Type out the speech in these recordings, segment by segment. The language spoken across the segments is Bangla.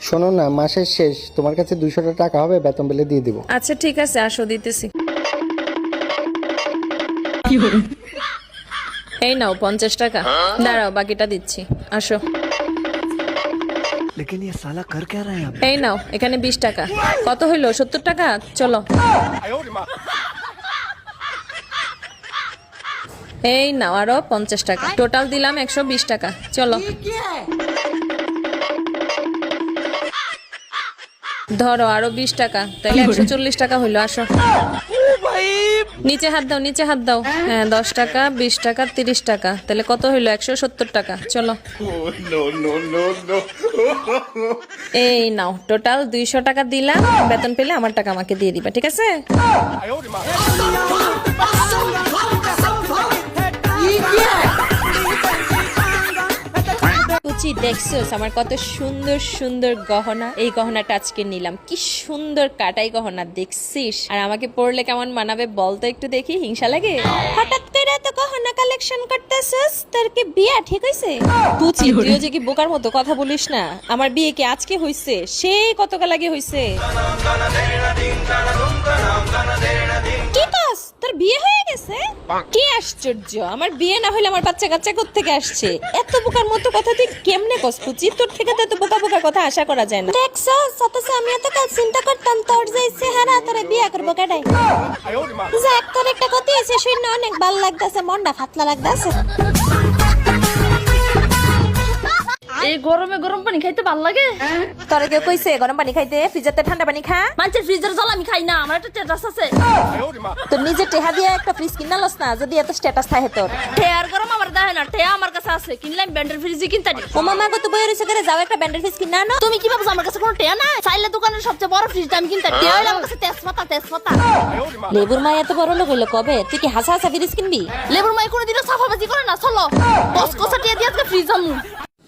শোনো না, মাসের শেষ, তোমার কাছে 200 টাকা হবে, বেতন পেলে দিয়ে দিব। আচ্ছা ঠিক আছে, আসো দিতেছি। এই নাও 50 টাকা, দাঁড়াও বাকিটা দিচ্ছি, আসো। लेकिन ये साला कर क्या रहा है यहाँ पे? এই নাও এখানে 20 টাকা, কত হইলো? 70 টাকা, চলো। এই নাও আরো 50 টাকা, টোটাল দিলাম 120 টাকা, চলো। ধরো আরো 20 টাকা, তাহলে 140 টাকা হইলো, আসো। নিচে হাত দাও, নিচে হাত দাও। হ্যাঁ 10 টাকা, 20 টাকা, 30 টাকা, তাহলে কত হইলো? 170 টাকা, চলো। এই নাও টোটাল 200 টাকা দিলাম, বেতন পেলে আমার টাকা আমাকে দিয়ে দিবা, ঠিক আছে? কুচি দেখছোস আমার কত সুন্দর সুন্দর গহনা? এই গহনাটা আজকে নিলাম, কি সুন্দর কাটাই গহনা, দেখছিস? আর আমাকে পরলে কেমন মানাবে বলতো একটু দেখি, হিংসা লাগে? হঠাৎ করে এত গহনা কালেকশন করতেছিস, তোর কি বিয়ে ঠিক হইছে? কুচি তুইও যে কি বোকার মতো কথা বলিস না, আমার বিয়ে কি আজকে হইছে? সেই কতকাল আগে হইছে। কি কাজ, তোর বিয়ে হয়ে গেছে? কি আশ্চর্য, আমার বিয়ে না হইলে আমার বাচ্চা কাচ্চা কোত্থেকে আসছে? এত বোকার মতো কথা তুই কেমনে কস কুচি? তোর থেকে তো এত বোকা বোকা কথা আশা করা যায় না। দেখছো সাথে আমি এত কাল চিন্তা করতাম তোর যে চেহারা, তোরে বিয়ে করবো কাটাই। যাক, তোর একটা কথা আছে শুনে অনেক ভালো লাগতেছে, মনটা ফাতলা লাগতেছে। এই গরমে গরম পানি খাইতে ভাল লাগে? তোরে কেউ কইছে গরম পানি খাইতে? ফ্রিজেতে ঠান্ডা পানি খা। মানুষের ফ্রিজের জল আমি খাই না, আমার একটা স্ট্যাটাস আছে। তোর নিজে টেহা দিয়ে একটা ফ্রিজ কিনালস না, যদি এত স্ট্যাটাস থাকে তোর। ঠেয়ার গরম আমার দেয় না, ঠেয়া আমার কাছে আছে, কিনলাম ব্যান্ডের ফ্রিজই কিনতে নি। ও মামা গো, তো বইয়ের ইচ্ছে করে যাও একটা ব্যান্ডের ফ্রিজ কিনা আনো। তুমি কি ভাবছো আমার কাছে কোনো ঠেয়া নাই? চাইলে দোকানের সবচেয়ে বড় ফ্রিজটা আমি কিনতে ঠেয়া হইলে আমার কাছে তেজপাতা তেজপাতা। লেবুর মা এত বড় লোক হইলো কবে? তুই কি হাসা হাসা ফ্রিজ কিনবি? লেবুর মাই কোনোদিনও সাফাবাজি করে না, চলো কসকসা টিয়া দিয়ে আজকে ফ্রিজ আনমু।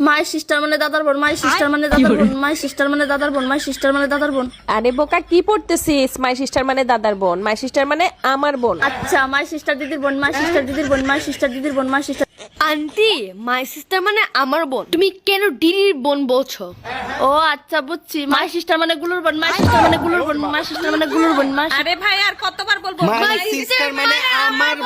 মাই সিস্টার মানে দাদার বোন, মাই সিস্টার মানে দাদার বোন, মাই সিস্টার মানে দাদার বোন, মাই সিস্টার মানে দাদার বোন। আরে বোকা কি পড়তেছিস? মাই সিস্টার মানে দাদার বোন, মাই সিস্টার মানে আমার বোন। আচ্ছা মাই সিস্টার দিদির বোন, মাই সিস্টার দিদির বোন, মাই সিস্টার দিদির বোন, my sister. Aunty, my sister মানে আমার বোন, তুমি কেন দিদির বোন বলছো? ও আচ্ছা বুঝছি, মাই সিস্টার মানে গুলুর বোন, মাই সিস্টার মানে গুলুর বোন, মাই সিস্টার মানে গুলুর বোন, মাই। আরে ভাই আর কতবার বলবো? মাই সিস্টার মানে আমার